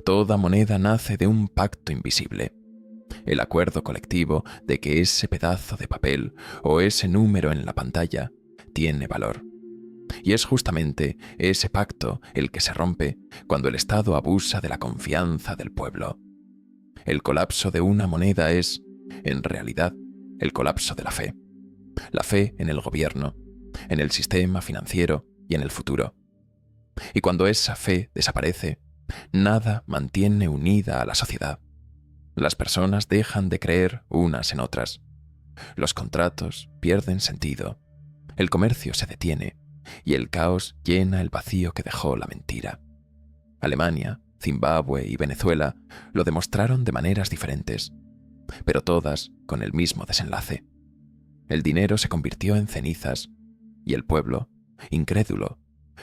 Toda moneda nace de un pacto invisible. El acuerdo colectivo de que ese pedazo de papel o ese número en la pantalla tiene valor. Y es justamente ese pacto el que se rompe cuando el Estado abusa de la confianza del pueblo. El colapso de una moneda es, en realidad, el colapso de la fe. La fe en el gobierno, en el sistema financiero y en el futuro. Y cuando esa fe desaparece, nada mantiene unida a la sociedad. Las personas dejan de creer unas en otras. Los contratos pierden sentido. El comercio se detiene y el caos llena el vacío que dejó la mentira. Alemania, Zimbabue y Venezuela lo demostraron de maneras diferentes, pero todas con el mismo desenlace. El dinero se convirtió en cenizas y el pueblo, incrédulo,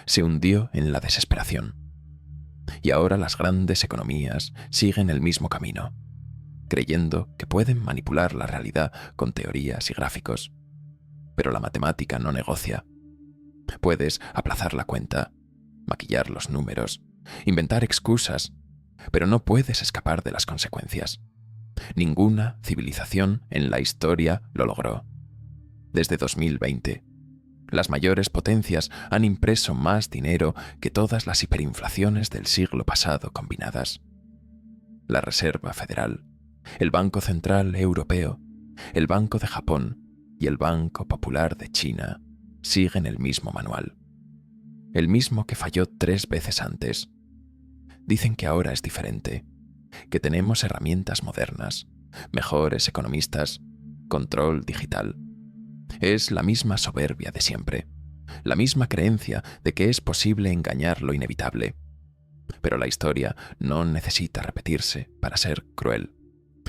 se hundió en la desesperación. Y ahora las grandes economías siguen el mismo camino, creyendo que pueden manipular la realidad con teorías y gráficos. Pero la matemática no negocia. Puedes aplazar la cuenta, maquillar los números, inventar excusas, pero no puedes escapar de las consecuencias. Ninguna civilización en la historia lo logró. Desde 2020, las mayores potencias han impreso más dinero que todas las hiperinflaciones del siglo pasado combinadas. La Reserva Federal, el Banco Central Europeo, el Banco de Japón y el Banco Popular de China siguen el mismo manual. El mismo que falló 3 veces antes. Dicen que ahora es diferente, que tenemos herramientas modernas, mejores economistas, control digital. Es la misma soberbia de siempre, la misma creencia de que es posible engañar lo inevitable. Pero la historia no necesita repetirse para ser cruel.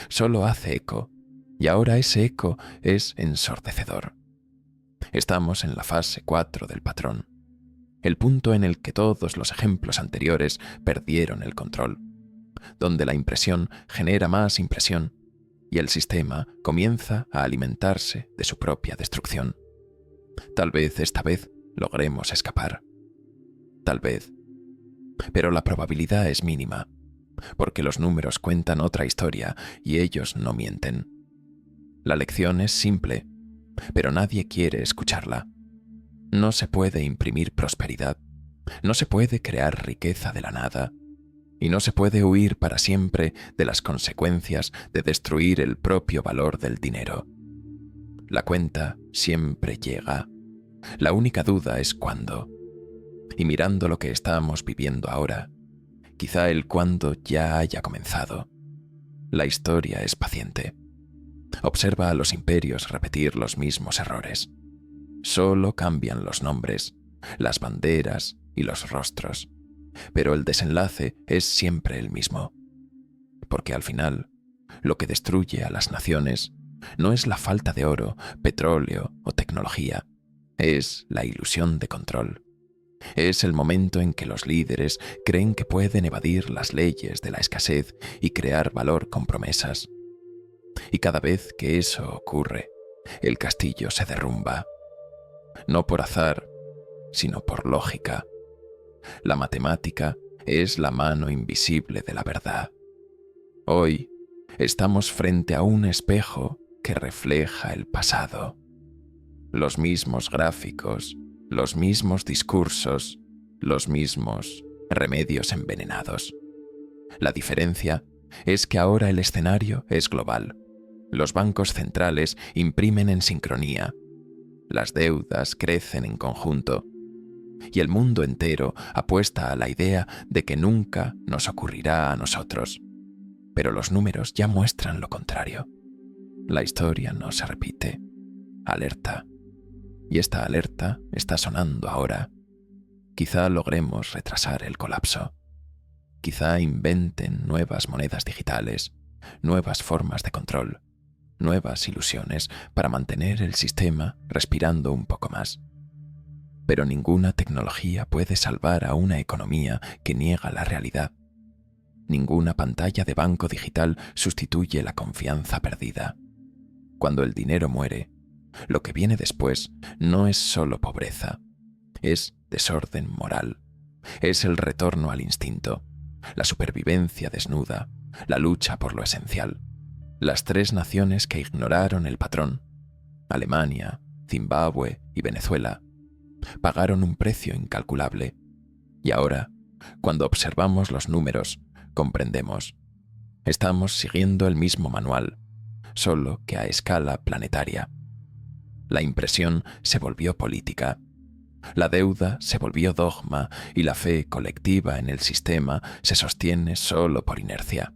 Solo hace eco, y ahora ese eco es ensordecedor. Estamos en la fase 4 del patrón, el punto en el que todos los ejemplos anteriores perdieron el control, donde la impresión genera más impresión y el sistema comienza a alimentarse de su propia destrucción. Tal vez esta vez logremos escapar. Tal vez. Pero la probabilidad es mínima, porque los números cuentan otra historia y ellos no mienten. La lección es simple, pero nadie quiere escucharla. No se puede imprimir prosperidad, no se puede crear riqueza de la nada, y no se puede huir para siempre de las consecuencias de destruir el propio valor del dinero. La cuenta siempre llega. La única duda es cuándo. Y mirando lo que estamos viviendo ahora, quizá el cuándo ya haya comenzado. La historia es paciente. Observa a los imperios repetir los mismos errores. Solo cambian los nombres, las banderas y los rostros, pero el desenlace es siempre el mismo. Porque al final, lo que destruye a las naciones no es la falta de oro, petróleo o tecnología, es la ilusión de control. Es el momento en que los líderes creen que pueden evadir las leyes de la escasez y crear valor con promesas. Y cada vez que eso ocurre, el castillo se derrumba. No por azar, sino por lógica. La matemática es la mano invisible de la verdad. Hoy estamos frente a un espejo que refleja el pasado. Los mismos gráficos, los mismos discursos, los mismos remedios envenenados. La diferencia es que ahora el escenario es global. Los bancos centrales imprimen en sincronía. Las deudas crecen en conjunto. Y el mundo entero apuesta a la idea de que nunca nos ocurrirá a nosotros. Pero los números ya muestran lo contrario. La historia no se repite. Alerta. Y esta alerta está sonando ahora. Quizá logremos retrasar el colapso. Quizá inventen nuevas monedas digitales, nuevas formas de control, nuevas ilusiones para mantener el sistema respirando un poco más. Pero ninguna tecnología puede salvar a una economía que niega la realidad. Ninguna pantalla de banco digital sustituye la confianza perdida. Cuando el dinero muere, lo que viene después no es solo pobreza, es desorden moral, es el retorno al instinto, la supervivencia desnuda, la lucha por lo esencial. Las 3 naciones que ignoraron el patrón, Alemania, Zimbabue y Venezuela, pagaron un precio incalculable. Y ahora, cuando observamos los números, comprendemos. Estamos siguiendo el mismo manual, solo que a escala planetaria. La impresión se volvió política. La deuda se volvió dogma y la fe colectiva en el sistema se sostiene solo por inercia.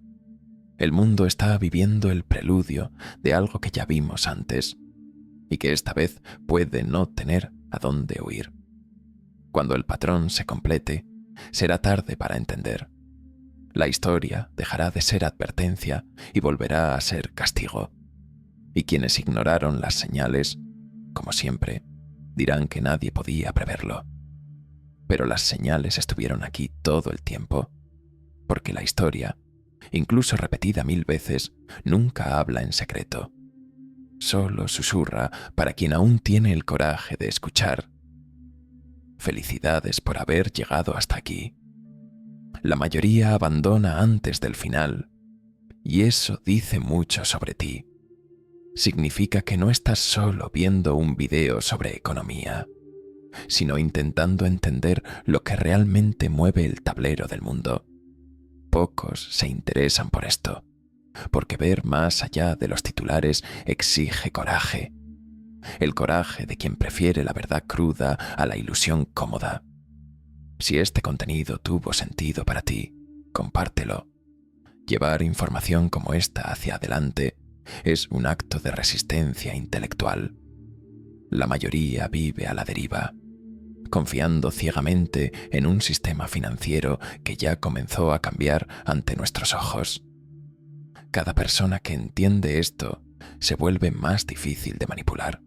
El mundo está viviendo el preludio de algo que ya vimos antes y que esta vez puede no tener a dónde huir. Cuando el patrón se complete, será tarde para entender. La historia dejará de ser advertencia y volverá a ser castigo. Y quienes ignoraron las señales, como siempre, dirán que nadie podía preverlo. Pero las señales estuvieron aquí todo el tiempo, porque la historia, incluso repetida 1000 veces, nunca habla en secreto. Solo susurra para quien aún tiene el coraje de escuchar. Felicidades por haber llegado hasta aquí. La mayoría abandona antes del final, y eso dice mucho sobre ti. Significa que no estás solo viendo un video sobre economía, sino intentando entender lo que realmente mueve el tablero del mundo. Pocos se interesan por esto, porque ver más allá de los titulares exige coraje. El coraje de quien prefiere la verdad cruda a la ilusión cómoda. Si este contenido tuvo sentido para ti, compártelo. Llevar información como esta hacia adelante es un acto de resistencia intelectual. La mayoría vive a la deriva, confiando ciegamente en un sistema financiero que ya comenzó a cambiar ante nuestros ojos. Cada persona que entiende esto se vuelve más difícil de manipular.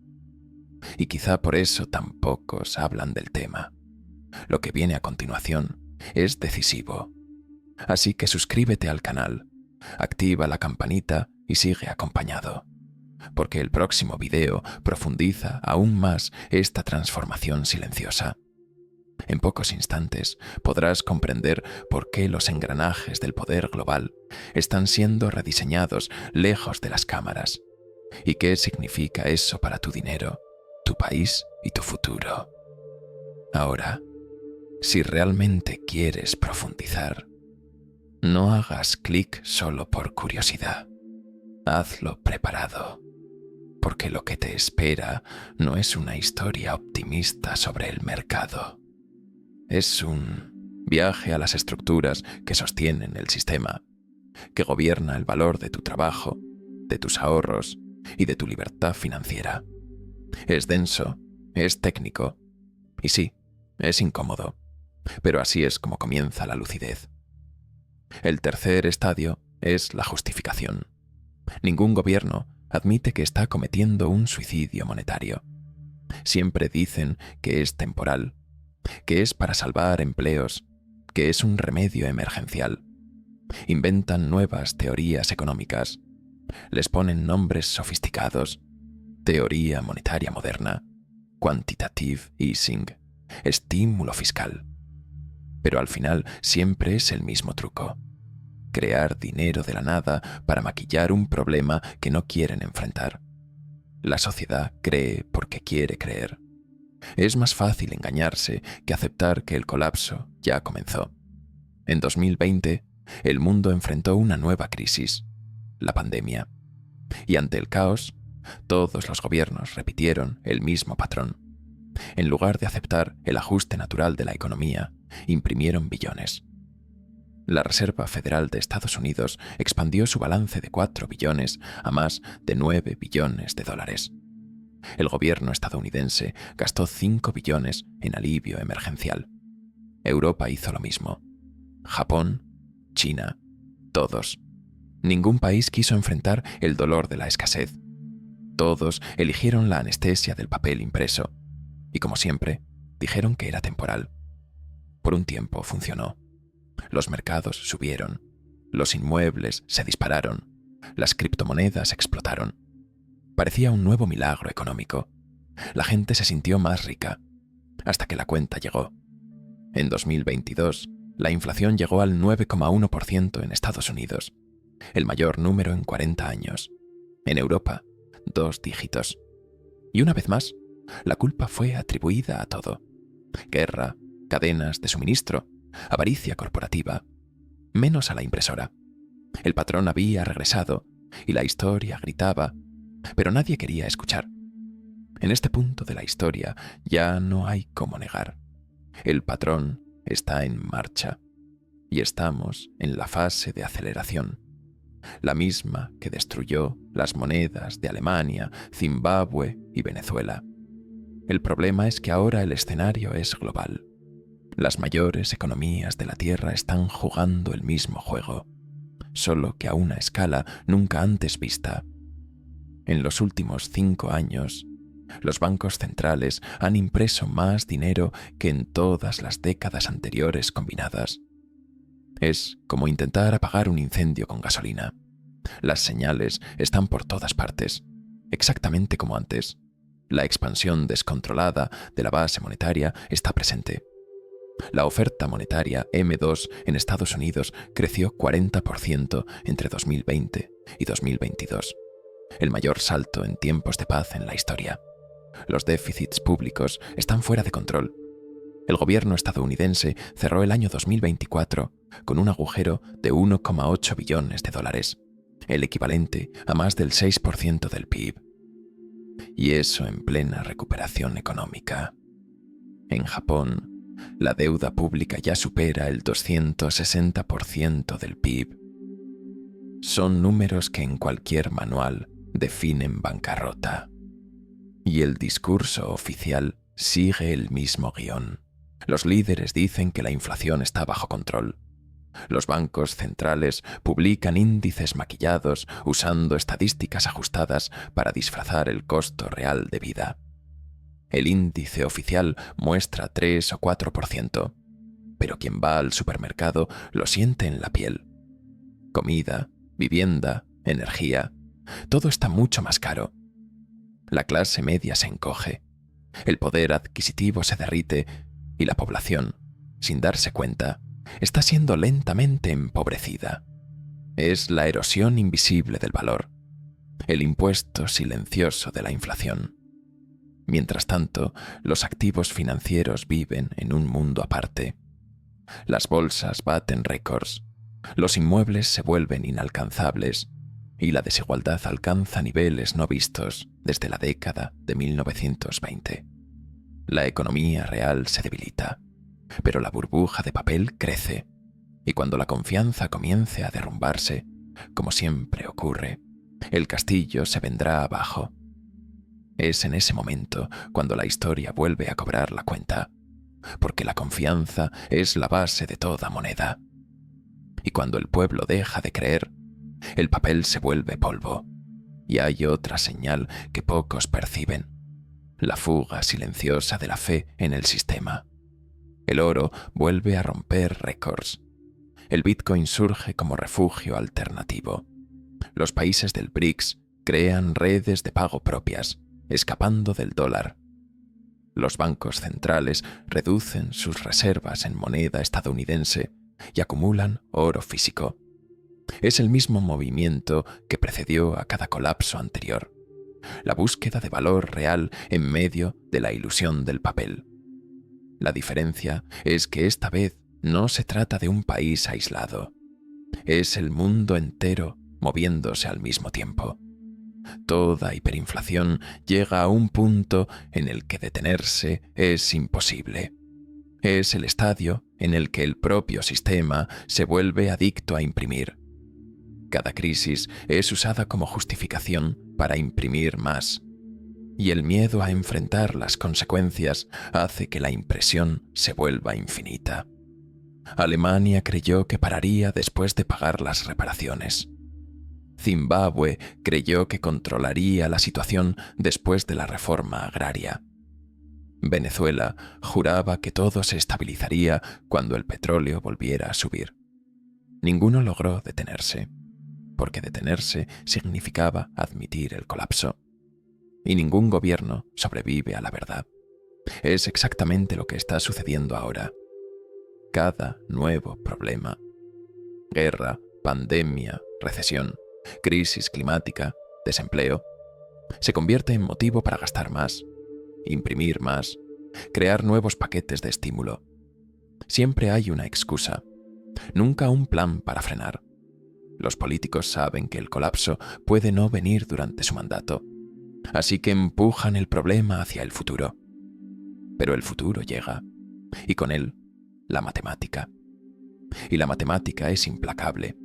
Y quizá por eso tan pocos hablan del tema. Lo que viene a continuación es decisivo. Así que suscríbete al canal, activa la campanita y sigue acompañado, porque el próximo video profundiza aún más esta transformación silenciosa. En pocos instantes podrás comprender por qué los engranajes del poder global están siendo rediseñados lejos de las cámaras y qué significa eso para tu dinero, tu país y tu futuro. Ahora, si realmente quieres profundizar, no hagas clic solo por curiosidad. Hazlo preparado, porque lo que te espera no es una historia optimista sobre el mercado. Es un viaje a las estructuras que sostienen el sistema, que gobierna el valor de tu trabajo, de tus ahorros y de tu libertad financiera. Es denso, es técnico y sí, es incómodo, pero así es como comienza la lucidez. El tercer estadio es la justificación. Ningún gobierno admite que está cometiendo un suicidio monetario. Siempre dicen que es temporal, que es para salvar empleos, que es un remedio emergencial. Inventan nuevas teorías económicas. Les ponen nombres sofisticados. Teoría monetaria moderna, quantitative easing, estímulo fiscal. Pero al final siempre es el mismo truco. Crear dinero de la nada para maquillar un problema que no quieren enfrentar. La sociedad cree porque quiere creer. Es más fácil engañarse que aceptar que el colapso ya comenzó. En 2020, el mundo enfrentó una nueva crisis, la pandemia. Y ante el caos, todos los gobiernos repitieron el mismo patrón. En lugar de aceptar el ajuste natural de la economía, imprimieron billones. La Reserva Federal de Estados Unidos expandió su balance de 4 billones a más de 9 billones de dólares. El gobierno estadounidense gastó 5 billones en alivio emergencial. Europa hizo lo mismo. Japón, China, todos. Ningún país quiso enfrentar el dolor de la escasez. Todos eligieron la anestesia del papel impreso. Y como siempre, dijeron que era temporal. Por un tiempo funcionó. Los mercados subieron, los inmuebles se dispararon, las criptomonedas explotaron. Parecía un nuevo milagro económico. La gente se sintió más rica, hasta que la cuenta llegó. En 2022, La inflación llegó al 9,1% en Estados Unidos, el mayor número en 40 años. En Europa, 2 dígitos. Y una vez más, la culpa fue atribuida a todo. Guerra, cadenas de suministro, avaricia corporativa, menos a la impresora. El patrón había regresado y la historia gritaba, pero nadie quería escuchar. En este punto de la historia ya no hay cómo negar. El patrón está en marcha y estamos en la fase de aceleración, la misma que destruyó las monedas de Alemania, Zimbabue y Venezuela. El problema es que ahora el escenario es global. Las mayores economías de la Tierra están jugando el mismo juego, solo que a una escala nunca antes vista. En los últimos 5 años, los bancos centrales han impreso más dinero que en todas las décadas anteriores combinadas. Es como intentar apagar un incendio con gasolina. Las señales están por todas partes, exactamente como antes. La expansión descontrolada de la base monetaria está presente. La oferta monetaria M2 en Estados Unidos creció 40% entre 2020 y 2022, el mayor salto en tiempos de paz en la historia. Los déficits públicos están fuera de control. El gobierno estadounidense cerró el año 2024 con un agujero de 1,8 billones de dólares, el equivalente a más del 6% del PIB. Y eso en plena recuperación económica. En Japón, la deuda pública ya supera el 260% del PIB. Son números que en cualquier manual definen bancarrota. Y el discurso oficial sigue el mismo guión. Los líderes dicen que la inflación está bajo control. Los bancos centrales publican índices maquillados usando estadísticas ajustadas para disfrazar el costo real de vida. El índice oficial muestra 3 o 4%, pero quien va al supermercado lo siente en la piel. Comida, vivienda, energía, todo está mucho más caro. La clase media se encoge, el poder adquisitivo se derrite y la población, sin darse cuenta, está siendo lentamente empobrecida. Es la erosión invisible del valor, el impuesto silencioso de la inflación. Mientras tanto, los activos financieros viven en un mundo aparte. Las bolsas baten récords, los inmuebles se vuelven inalcanzables y la desigualdad alcanza niveles no vistos desde la década de 1920. La economía real se debilita, pero la burbuja de papel crece, y cuando la confianza comience a derrumbarse, como siempre ocurre, el castillo se vendrá abajo. Es en ese momento cuando la historia vuelve a cobrar la cuenta, porque la confianza es la base de toda moneda. Y cuando el pueblo deja de creer, el papel se vuelve polvo, y hay otra señal que pocos perciben: la fuga silenciosa de la fe en el sistema. El oro vuelve a romper récords. El Bitcoin surge como refugio alternativo. Los países del BRICS crean redes de pago propias, escapando del dólar. Los bancos centrales reducen sus reservas en moneda estadounidense y acumulan oro físico. Es el mismo movimiento que precedió a cada colapso anterior: la búsqueda de valor real en medio de la ilusión del papel. La diferencia es que esta vez no se trata de un país aislado. Es el mundo entero moviéndose al mismo tiempo. Toda hiperinflación llega a un punto en el que detenerse es imposible. Es el estadio en el que el propio sistema se vuelve adicto a imprimir. Cada crisis es usada como justificación para imprimir más, y el miedo a enfrentar las consecuencias hace que la impresión se vuelva infinita. Alemania creyó que pararía después de pagar las reparaciones. Zimbabue creyó que controlaría la situación después de la reforma agraria. Venezuela juraba que todo se estabilizaría cuando el petróleo volviera a subir. Ninguno logró detenerse, porque detenerse significaba admitir el colapso. Y ningún gobierno sobrevive a la verdad. Es exactamente lo que está sucediendo ahora. cada nuevo problema. Guerra, pandemia, recesión, crisis climática, desempleo. Se convierte en motivo para gastar más, imprimir más, crear nuevos paquetes de estímulo. Siempre hay una excusa, nunca un plan para frenar. Los políticos saben que el colapso puede no venir durante su mandato, así que empujan el problema hacia el futuro. Pero el futuro llega, y con él, la matemática. Y la matemática es implacable.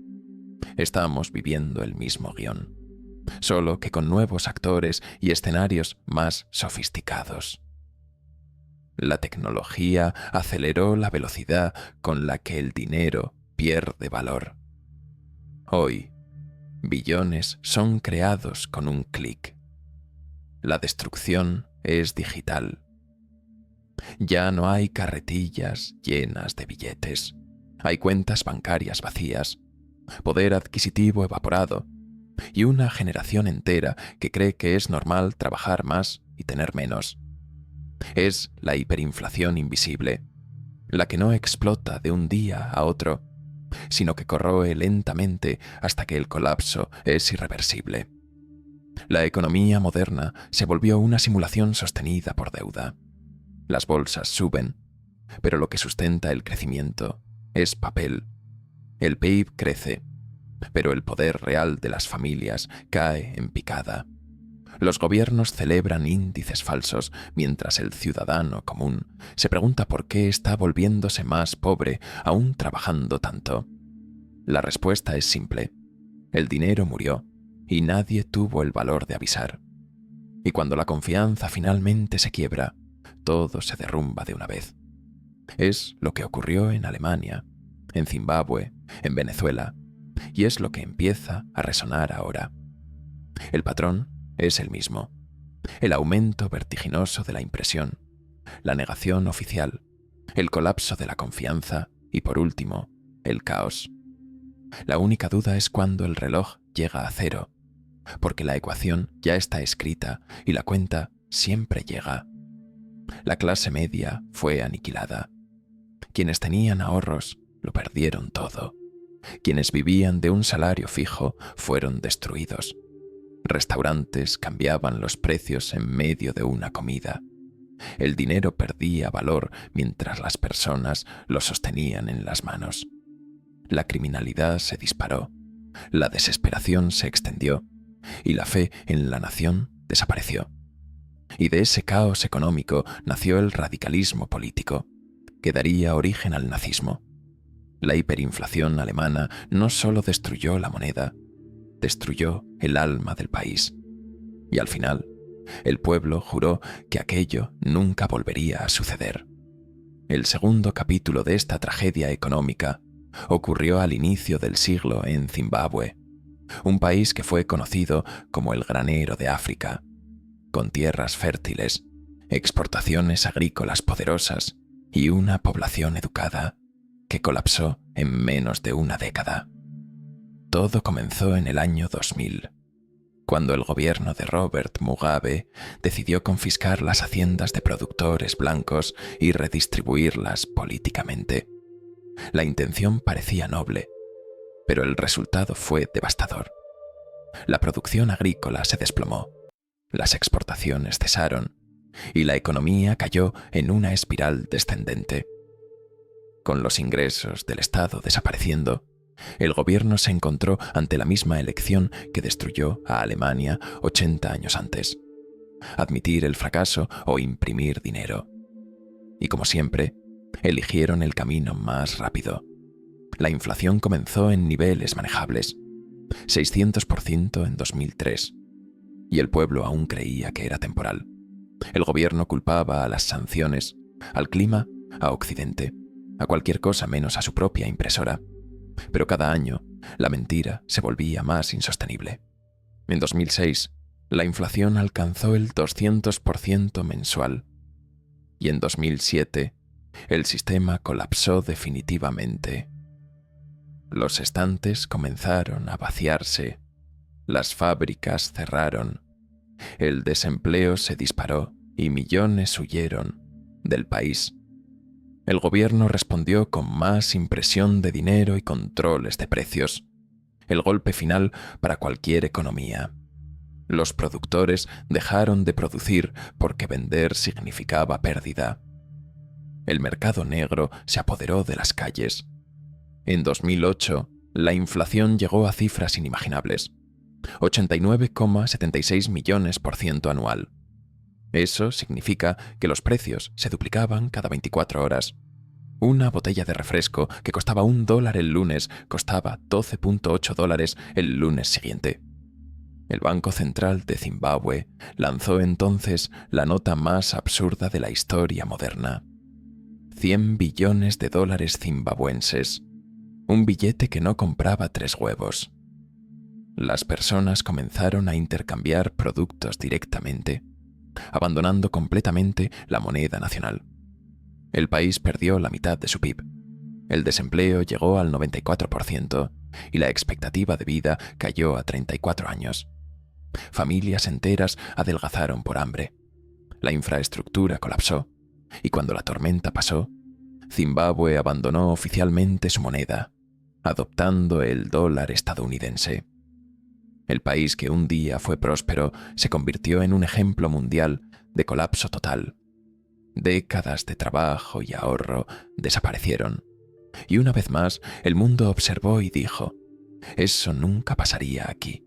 Estamos viviendo el mismo guión, solo que con nuevos actores y escenarios más sofisticados. La tecnología aceleró la velocidad con la que el dinero pierde valor. Hoy, billones son creados con un clic. La destrucción es digital. Ya no hay carretillas llenas de billetes. Hay cuentas bancarias vacías, poder adquisitivo evaporado y una generación entera que cree que es normal trabajar más y tener menos. Es la hiperinflación invisible, la que no explota de un día a otro, sino que corroe lentamente hasta que el colapso es irreversible. La economía moderna se volvió una simulación sostenida por deuda. Las bolsas suben, pero lo que sustenta el crecimiento es papel. El PIB crece, pero el poder real de las familias cae en picada. Los gobiernos celebran índices falsos mientras el ciudadano común se pregunta por qué está volviéndose más pobre aún trabajando tanto. La respuesta es simple. El dinero murió y nadie tuvo el valor de avisar. Y cuando la confianza finalmente se quiebra, todo se derrumba de una vez. Es lo que ocurrió en Alemania, en Zimbabue, en Venezuela, y es lo que empieza a resonar ahora. El patrón es el mismo. El aumento vertiginoso de la impresión, la negación oficial, el colapso de la confianza y, por último, el caos. La única duda es cuándo el reloj llega a cero, porque la ecuación ya está escrita y la cuenta siempre llega. La clase media fue aniquilada. Quienes tenían ahorros lo perdieron todo. Quienes vivían de un salario fijo fueron destruidos. Restaurantes cambiaban los precios en medio de una comida. El dinero perdía valor mientras las personas lo sostenían en las manos. La criminalidad se disparó, la desesperación se extendió y la fe en la nación desapareció. Y de ese caos económico nació el radicalismo político, que daría origen al nazismo. La hiperinflación alemana no solo destruyó la moneda, destruyó el alma del país. Y al final, el pueblo juró que aquello nunca volvería a suceder. El segundo capítulo de esta tragedia económica ocurrió al inicio del siglo en Zimbabue, un país que fue conocido como el granero de África, con tierras fértiles, exportaciones agrícolas poderosas y una población educada que colapsó en menos de una década. Todo comenzó en el año 2000, cuando el gobierno de Robert Mugabe decidió confiscar las haciendas de productores blancos y redistribuirlas políticamente. La intención parecía noble, pero el resultado fue devastador. La producción agrícola se desplomó, las exportaciones cesaron y la economía cayó en una espiral descendente. Con los ingresos del Estado desapareciendo, el gobierno se encontró ante la misma elección que destruyó a Alemania 80 años antes: admitir el fracaso o imprimir dinero. Y como siempre, eligieron el camino más rápido. La inflación comenzó en niveles manejables, 600% en 2003, y el pueblo aún creía que era temporal. El gobierno culpaba a las sanciones, al clima, a Occidente, a cualquier cosa menos a su propia impresora. Pero cada año, la mentira se volvía más insostenible. En 2006, la inflación alcanzó el 200% mensual, y en 2007, el sistema colapsó definitivamente. Los estantes comenzaron a vaciarse, las fábricas cerraron, el desempleo se disparó y millones huyeron del país. El gobierno respondió con más impresión de dinero y controles de precios. El golpe final para cualquier economía. Los productores dejaron de producir porque vender significaba pérdida. El mercado negro se apoderó de las calles. En 2008, la inflación llegó a cifras inimaginables. 89,76 millones por ciento anual. Eso significa que los precios se duplicaban cada 24 horas. Una botella de refresco que costaba $1 el lunes costaba $12,8 el lunes siguiente. El Banco Central de Zimbabue lanzó entonces la nota más absurda de la historia moderna. $100 billones zimbabuenses. Un billete que no compraba 3 huevos. Las personas comenzaron a intercambiar productos directamente, abandonando completamente la moneda nacional. El país perdió la mitad de su PIB. El desempleo llegó al 94% y la expectativa de vida cayó a 34 años. Familias enteras adelgazaron por hambre. La infraestructura colapsó y cuando la tormenta pasó, Zimbabue abandonó oficialmente su moneda, adoptando el dólar estadounidense. El país que un día fue próspero se convirtió en un ejemplo mundial de colapso total. Décadas de trabajo y ahorro desaparecieron. Y una vez más, el mundo observó y dijo, eso nunca pasaría aquí.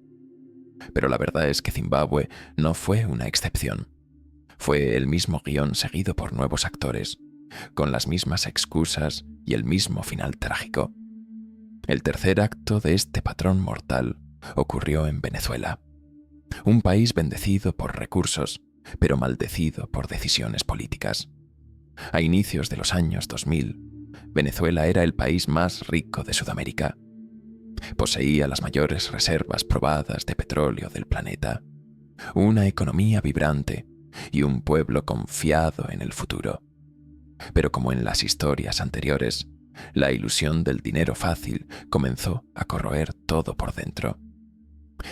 Pero la verdad es que Zimbabue no fue una excepción. Fue el mismo guión seguido por nuevos actores, con las mismas excusas y el mismo final trágico. El tercer acto de este patrón mortal ocurrió en Venezuela. Un país bendecido por recursos, pero maldecido por decisiones políticas. A inicios de los años 2000, Venezuela era el país más rico de Sudamérica. Poseía las mayores reservas probadas de petróleo del planeta, una economía vibrante y un pueblo confiado en el futuro. Pero como en las historias anteriores, la ilusión del dinero fácil comenzó a corroer todo por dentro.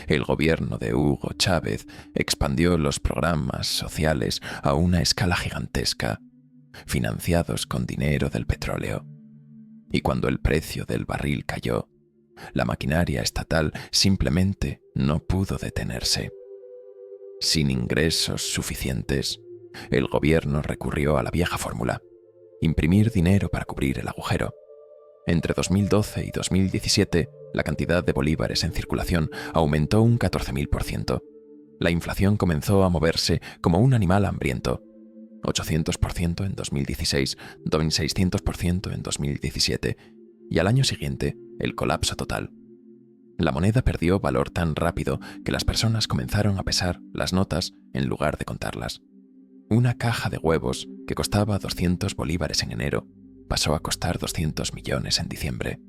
El gobierno de Hugo Chávez expandió los programas sociales a una escala gigantesca, financiados con dinero del petróleo. Y cuando el precio del barril cayó, la maquinaria estatal simplemente no pudo detenerse. Sin ingresos suficientes, el gobierno recurrió a la vieja fórmula: imprimir dinero para cubrir el agujero. Entre 2012 y 2017, la cantidad de bolívares en circulación aumentó un 14.000%. La inflación comenzó a moverse como un animal hambriento. 800% en 2016, 2.600% en 2017, y al año siguiente, el colapso total. La moneda perdió valor tan rápido que las personas comenzaron a pesar las notas en lugar de contarlas. Una caja de huevos que costaba 200 bolívares en enero pasó a costar 200 millones en diciembre.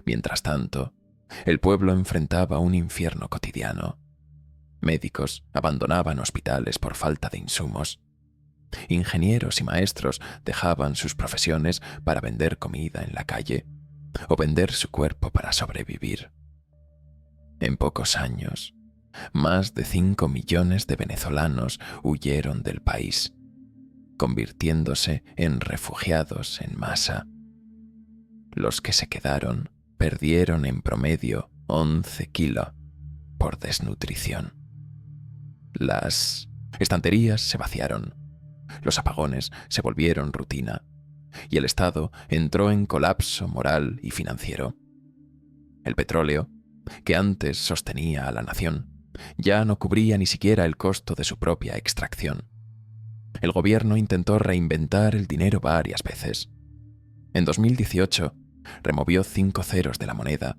Mientras tanto, el pueblo enfrentaba un infierno cotidiano. Médicos abandonaban hospitales por falta de insumos. Ingenieros y maestros dejaban sus profesiones para vender comida en la calle o vender su cuerpo para sobrevivir. En pocos años, más de 5 millones de venezolanos huyeron del país, convirtiéndose en refugiados en masa. Los que se quedaron perdieron en promedio 11 kilos por desnutrición. Las estanterías se vaciaron, los apagones se volvieron rutina y el Estado entró en colapso moral y financiero. El petróleo, que antes sostenía a la nación, ya no cubría ni siquiera el costo de su propia extracción. El gobierno intentó reinventar el dinero varias veces. En 2018, removió 5 ceros de la moneda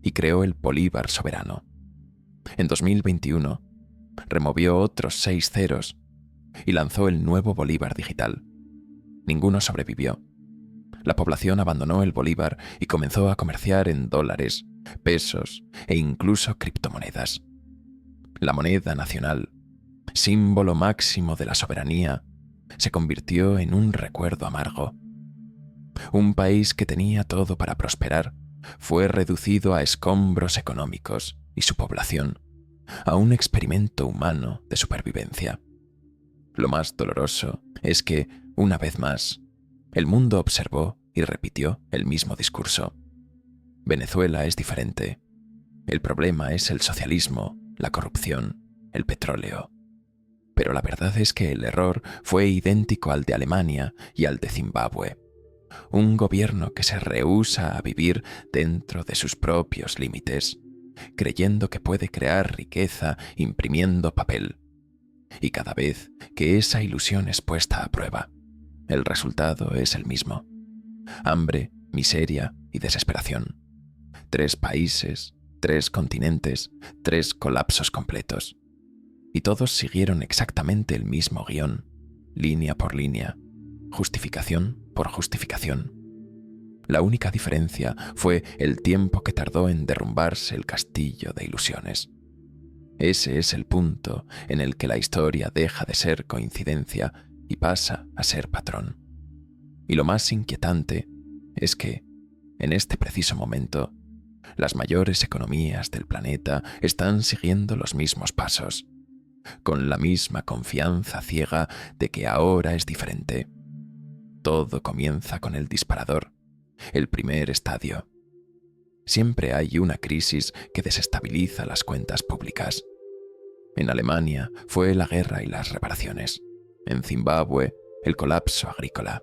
y creó el bolívar soberano. En 2021, removió otros 6 ceros y lanzó el nuevo bolívar digital. Ninguno sobrevivió. La población abandonó el bolívar y comenzó a comerciar en dólares, pesos e incluso criptomonedas. La moneda nacional, símbolo máximo de la soberanía, se convirtió en un recuerdo amargo. Un país que tenía todo para prosperar fue reducido a escombros económicos y su población a un experimento humano de supervivencia. Lo más doloroso es que, una vez más, El mundo observó y repitió el mismo discurso. Venezuela es diferente. El problema es el socialismo, la corrupción, el petróleo. Pero la verdad es que el error fue idéntico al de Alemania y al de Zimbabue. Un gobierno que se rehúsa a vivir dentro de sus propios límites, creyendo que puede crear riqueza imprimiendo papel. Y cada vez que esa ilusión es puesta a prueba, el resultado es el mismo: hambre, miseria y desesperación. 3 países, 3 continentes, 3 colapsos completos. Y todos siguieron exactamente el mismo guión, línea por línea, justificación por justificación. La única diferencia fue el tiempo que tardó en derrumbarse el castillo de ilusiones. Ese es el punto en el que la historia deja de ser coincidencia y pasa a ser patrón. Y lo más inquietante es que, en este preciso momento, las mayores economías del planeta están siguiendo los mismos pasos, con la misma confianza ciega de que ahora es diferente. Todo comienza con el disparador, el primer estadio. Siempre hay una crisis que desestabiliza las cuentas públicas. En Alemania fue la guerra y las reparaciones. En Zimbabue, el colapso agrícola.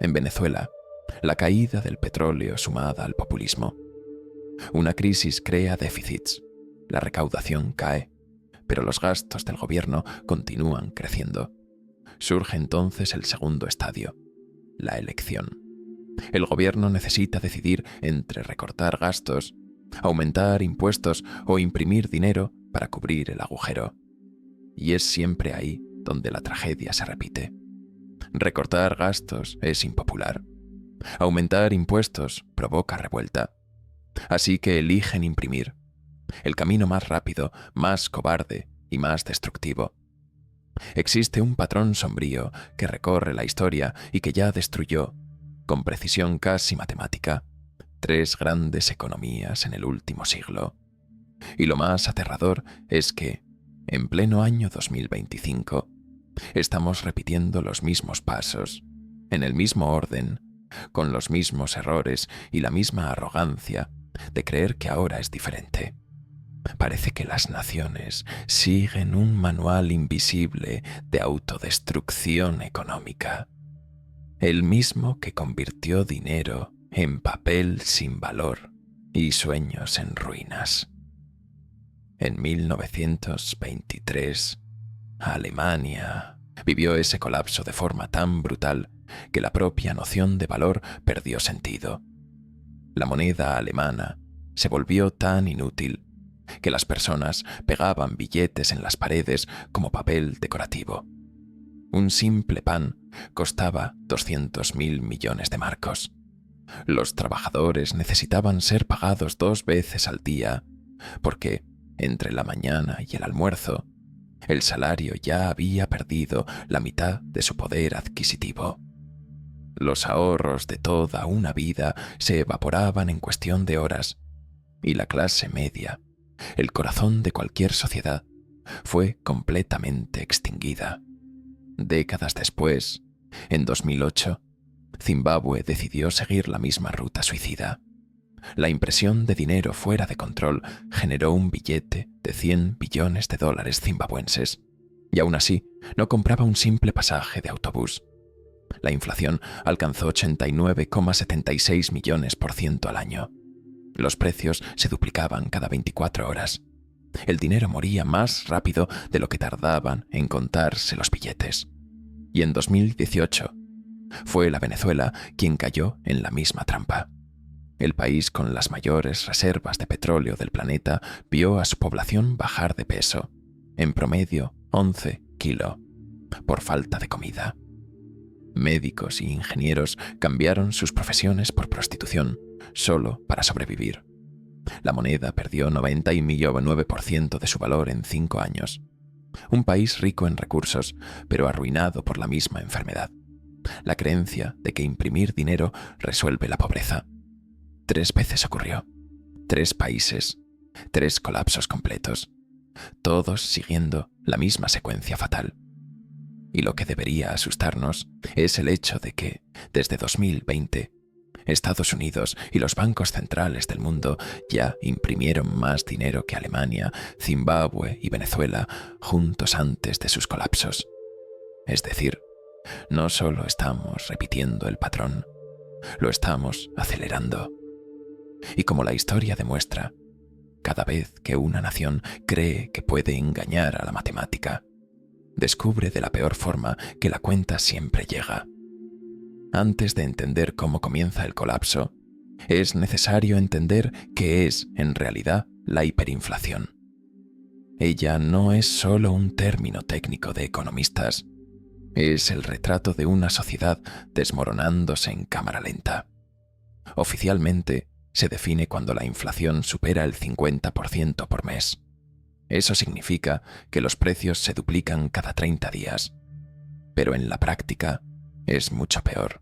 En Venezuela, la caída del petróleo sumada al populismo. Una crisis crea déficits, la recaudación cae, pero los gastos del gobierno continúan creciendo. Surge entonces el segundo estadio, la elección. El gobierno necesita decidir entre recortar gastos, aumentar impuestos o imprimir dinero para cubrir el agujero. Y es siempre ahí donde la tragedia se repite. Recortar gastos es impopular. Aumentar impuestos provoca revuelta. Así que eligen imprimir, el camino más rápido, más cobarde y más destructivo. Existe un patrón sombrío que recorre la historia y que ya destruyó, con precisión casi matemática, 3 grandes economías en el último siglo. Y lo más aterrador es que, en pleno año 2025, estamos repitiendo los mismos pasos, en el mismo orden, con los mismos errores y la misma arrogancia de creer que ahora es diferente. Parece que las naciones siguen un manual invisible de autodestrucción económica, el mismo que convirtió dinero en papel sin valor y sueños en ruinas. En 1923, Alemania vivió ese colapso de forma tan brutal que la propia noción de valor perdió sentido. La moneda alemana se volvió tan inútil que las personas pegaban billetes en las paredes como papel decorativo. Un simple pan costaba 200.000 millones de marcos. Los trabajadores necesitaban ser pagados 2 veces al día, porque entre la mañana y el almuerzo, el salario ya había perdido la mitad de su poder adquisitivo. Los ahorros de toda una vida se evaporaban en cuestión de horas, y la clase media, el corazón de cualquier sociedad, fue completamente extinguida. Décadas después, en 2008, Zimbabue decidió seguir la misma ruta suicida. La impresión de dinero fuera de control generó un billete de 100 billones de dólares zimbabuenses, y aún así no compraba un simple pasaje de autobús. La inflación alcanzó 89,76 millones % al año. Los precios se duplicaban cada 24 horas. El dinero moría más rápido de lo que tardaban en contarse los billetes. Y en 2018 fue la Venezuela quien cayó en la misma trampa. El país con las mayores reservas de petróleo del planeta vio a su población bajar de peso, en promedio 11 kilos, por falta de comida. Médicos y ingenieros cambiaron sus profesiones por prostitución, solo para sobrevivir. La moneda perdió 99% de su valor en 5 años. Un país rico en recursos, pero arruinado por la misma enfermedad: la creencia de que imprimir dinero resuelve la pobreza. 3 veces ocurrió. 3 países, 3 colapsos completos, todos siguiendo la misma secuencia fatal. Y lo que debería asustarnos es el hecho de que, desde 2020, Estados Unidos y los bancos centrales del mundo ya imprimieron más dinero que Alemania, Zimbabue y Venezuela juntos antes de sus colapsos. Es decir, no solo estamos repitiendo el patrón, lo estamos acelerando. Y como la historia demuestra, cada vez que una nación cree que puede engañar a la matemática, descubre de la peor forma que la cuenta siempre llega. Antes de entender cómo comienza el colapso, es necesario entender qué es, en realidad, la hiperinflación. Ella no es solo un término técnico de economistas, es el retrato de una sociedad desmoronándose en cámara lenta. Oficialmente, se define cuando la inflación supera el 50% por mes. Eso significa que los precios se duplican cada 30 días. Pero en la práctica es mucho peor.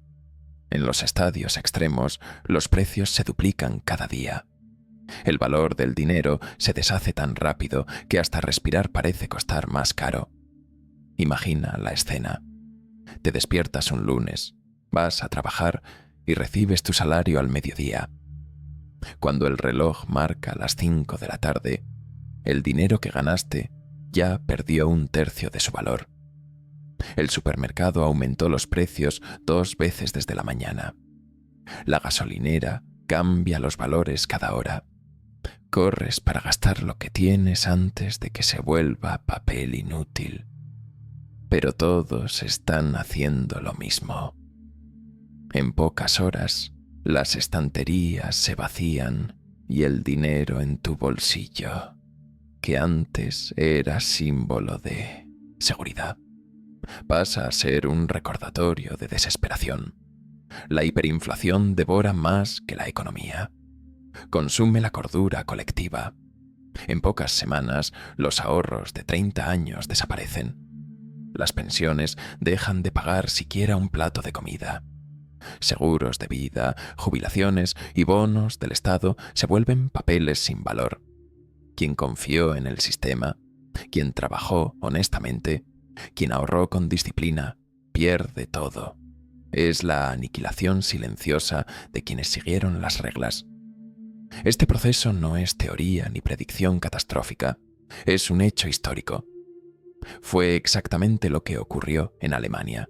En los estadios extremos, los precios se duplican cada día. El valor del dinero se deshace tan rápido que hasta respirar parece costar más caro. Imagina la escena. Te despiertas un lunes, vas a trabajar y recibes tu salario al mediodía. Cuando el reloj marca las 5 de la tarde, el dinero que ganaste ya perdió un tercio de su valor. El supermercado aumentó los precios 2 veces desde la mañana. La gasolinera cambia los valores cada hora. Corres para gastar lo que tienes antes de que se vuelva papel inútil. Pero todos están haciendo lo mismo. En pocas horas, las estanterías se vacían y el dinero en tu bolsillo, que antes era símbolo de seguridad, pasa a ser un recordatorio de desesperación. La hiperinflación devora más que la economía. Consume la cordura colectiva. En pocas semanas, los ahorros de 30 años desaparecen. Las pensiones dejan de pagar siquiera un plato de comida. Seguros de vida, jubilaciones y bonos del Estado se vuelven papeles sin valor. Quien confió en el sistema, quien trabajó honestamente, quien ahorró con disciplina, pierde todo. Es la aniquilación silenciosa de quienes siguieron las reglas. Este proceso no es teoría ni predicción catastrófica, es un hecho histórico. Fue exactamente lo que ocurrió en Alemania,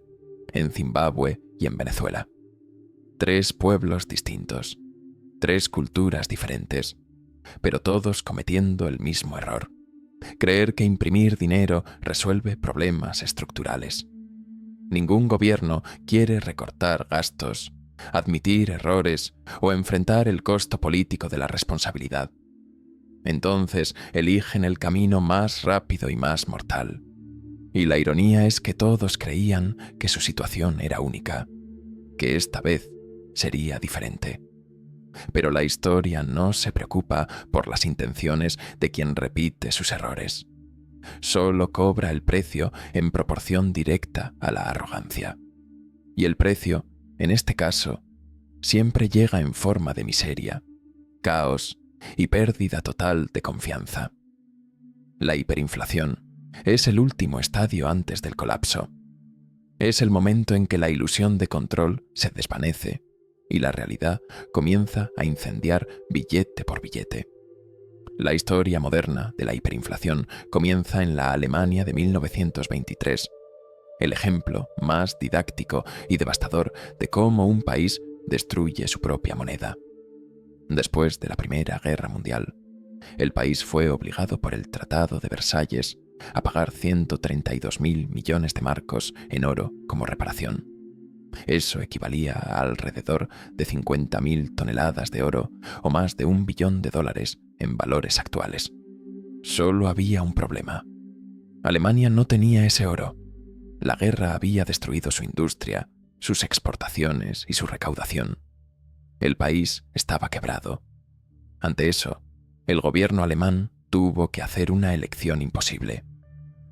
en Zimbabue y en Venezuela. 3 pueblos distintos, 3 culturas diferentes, pero todos cometiendo el mismo error: creer que imprimir dinero resuelve problemas estructurales. Ningún gobierno quiere recortar gastos, admitir errores o enfrentar el costo político de la responsabilidad. Entonces eligen el camino más rápido y más mortal. Y la ironía es que todos creían que su situación era única, que esta vez sería diferente. Pero la historia no se preocupa por las intenciones de quien repite sus errores. Solo cobra el precio en proporción directa a la arrogancia. Y el precio, en este caso, siempre llega en forma de miseria, caos y pérdida total de confianza. La hiperinflación es el último estadio antes del colapso. Es el momento en que la ilusión de control se desvanece y la realidad comienza a incendiar billete por billete. La historia moderna de la hiperinflación comienza en la Alemania de 1923, el ejemplo más didáctico y devastador de cómo un país destruye su propia moneda. Después de la Primera Guerra Mundial, el país fue obligado por el Tratado de Versalles a pagar 132.000 millones de marcos en oro como reparación. Eso equivalía a alrededor de 50.000 toneladas de oro o más de $1 billón en valores actuales. Solo había un problema. Alemania no tenía ese oro. La guerra había destruido su industria, sus exportaciones y su recaudación. El país estaba quebrado. Ante eso, el gobierno alemán tuvo que hacer una elección imposible: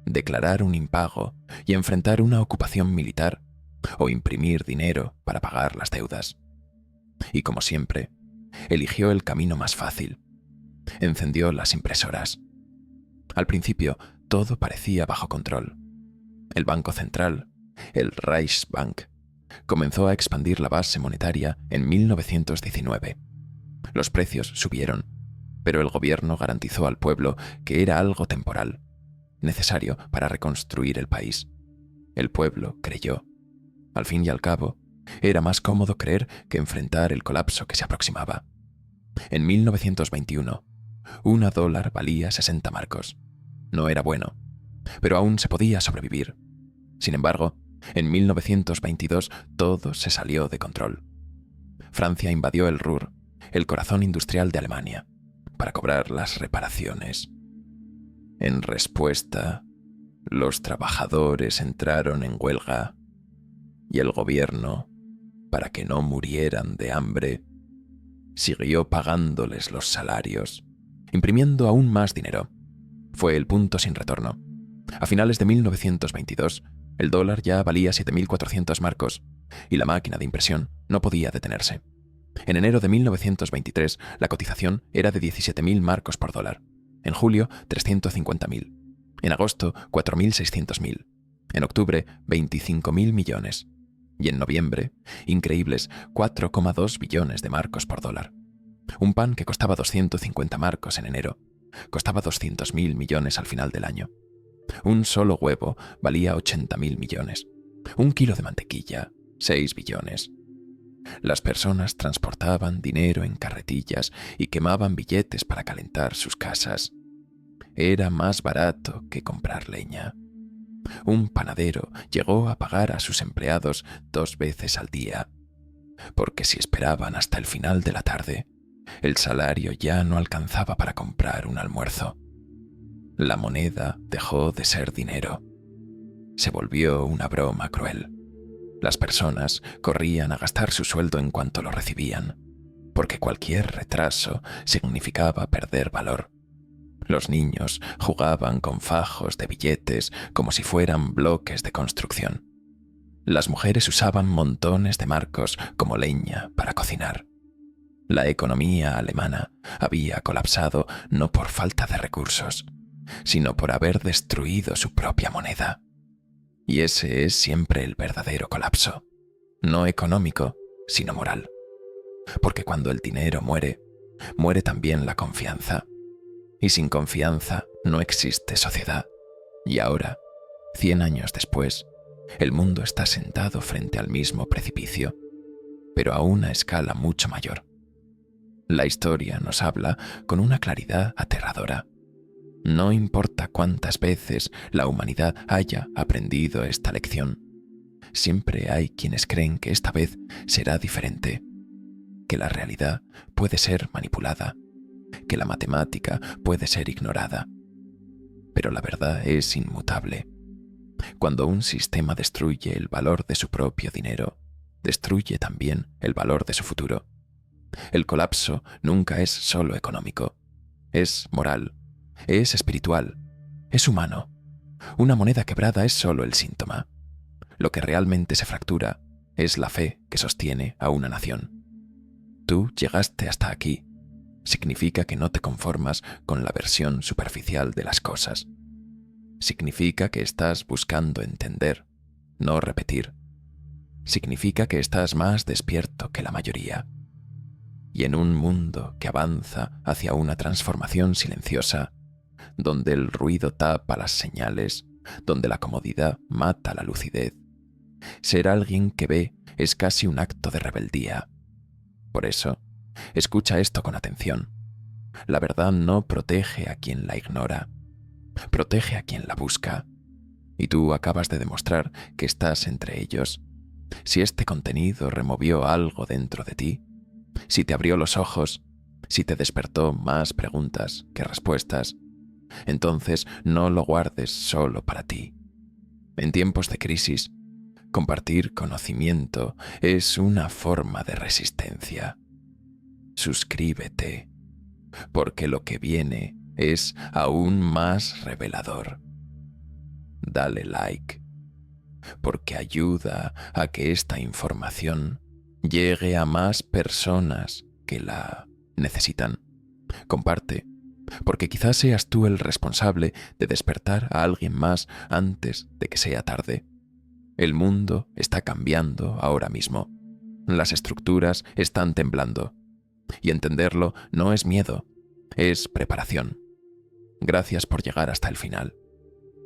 declarar un impago y enfrentar una ocupación militar, o imprimir dinero para pagar las deudas. Y como siempre, eligió el camino más fácil. Encendió las impresoras. Al principio, todo parecía bajo control. El Banco Central, el Reichsbank, comenzó a expandir la base monetaria en 1919. Los precios subieron, pero el gobierno garantizó al pueblo que era algo temporal, necesario para reconstruir el país. El pueblo creyó. Al fin y al cabo, era más cómodo creer que enfrentar el colapso que se aproximaba. En 1921, $1 valía 60 marcos. No era bueno, pero aún se podía sobrevivir. Sin embargo, en 1922 todo se salió de control. Francia invadió el Ruhr, el corazón industrial de Alemania, para cobrar las reparaciones. En respuesta, los trabajadores entraron en huelga y el gobierno, para que no murieran de hambre, siguió pagándoles los salarios, imprimiendo aún más dinero. Fue el punto sin retorno. A finales de 1922, el dólar ya valía 7.400 marcos y la máquina de impresión no podía detenerse. En enero de 1923, la cotización era de 17.000 marcos por dólar. En julio, 350.000. En agosto, 4.600.000. En octubre, 25.000 millones. Y en noviembre, increíbles 4,2 billones de marcos por dólar. Un pan que costaba 250 marcos en enero, costaba 200.000 millones al final del año. Un solo huevo valía 80.000 millones. Un kilo de mantequilla, 6 billones. Las personas transportaban dinero en carretillas y quemaban billetes para calentar sus casas. Era más barato que comprar leña. Un panadero llegó a pagar a sus empleados 2 veces al día, porque si esperaban hasta el final de la tarde, el salario ya no alcanzaba para comprar un almuerzo. La moneda dejó de ser dinero. Se volvió una broma cruel. Las personas corrían a gastar su sueldo en cuanto lo recibían, porque cualquier retraso significaba perder valor. Los niños jugaban con fajos de billetes como si fueran bloques de construcción. Las mujeres usaban montones de marcos como leña para cocinar. La economía alemana había colapsado no por falta de recursos, sino por haber destruido su propia moneda. Y ese es siempre el verdadero colapso, no económico, sino moral. Porque cuando el dinero muere, muere también la confianza. Y sin confianza no existe sociedad. Y ahora, 100 años después, el mundo está sentado frente al mismo precipicio, pero a una escala mucho mayor. La historia nos habla con una claridad aterradora. No importa cuántas veces la humanidad haya aprendido esta lección, siempre hay quienes creen que esta vez será diferente, que la realidad puede ser manipulada, que la matemática puede ser ignorada. Pero la verdad es inmutable. Cuando un sistema destruye el valor de su propio dinero, destruye también el valor de su futuro. El colapso nunca es solo económico, es moral, es espiritual, es humano. Una moneda quebrada es solo el síntoma. Lo que realmente se fractura es la fe que sostiene a una nación. Tú llegaste hasta aquí. Significa que no te conformas con la versión superficial de las cosas. Significa que estás buscando entender, no repetir. Significa que estás más despierto que la mayoría. Y en un mundo que avanza hacia una transformación silenciosa, donde el ruido tapa las señales, donde la comodidad mata la lucidez, ser alguien que ve es casi un acto de rebeldía. Por eso, escucha esto con atención. La verdad no protege a quien la ignora, protege a quien la busca. Y tú acabas de demostrar que estás entre ellos. Si este contenido removió algo dentro de ti, si te abrió los ojos, si te despertó más preguntas que respuestas, entonces no lo guardes solo para ti. En tiempos de crisis, compartir conocimiento es una forma de resistencia. Suscríbete, porque lo que viene es aún más revelador. Dale like, porque ayuda a que esta información llegue a más personas que la necesitan. Comparte porque quizás seas tú el responsable de despertar a alguien más antes de que sea tarde. El mundo está cambiando ahora mismo. Las estructuras están temblando. Y entenderlo no es miedo, es preparación. Gracias por llegar hasta el final.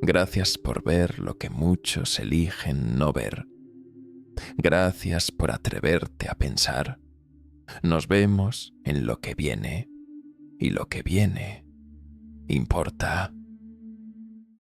Gracias por ver lo que muchos eligen no ver. Gracias por atreverte a pensar. Nos vemos en lo que viene. Y lo que viene importa.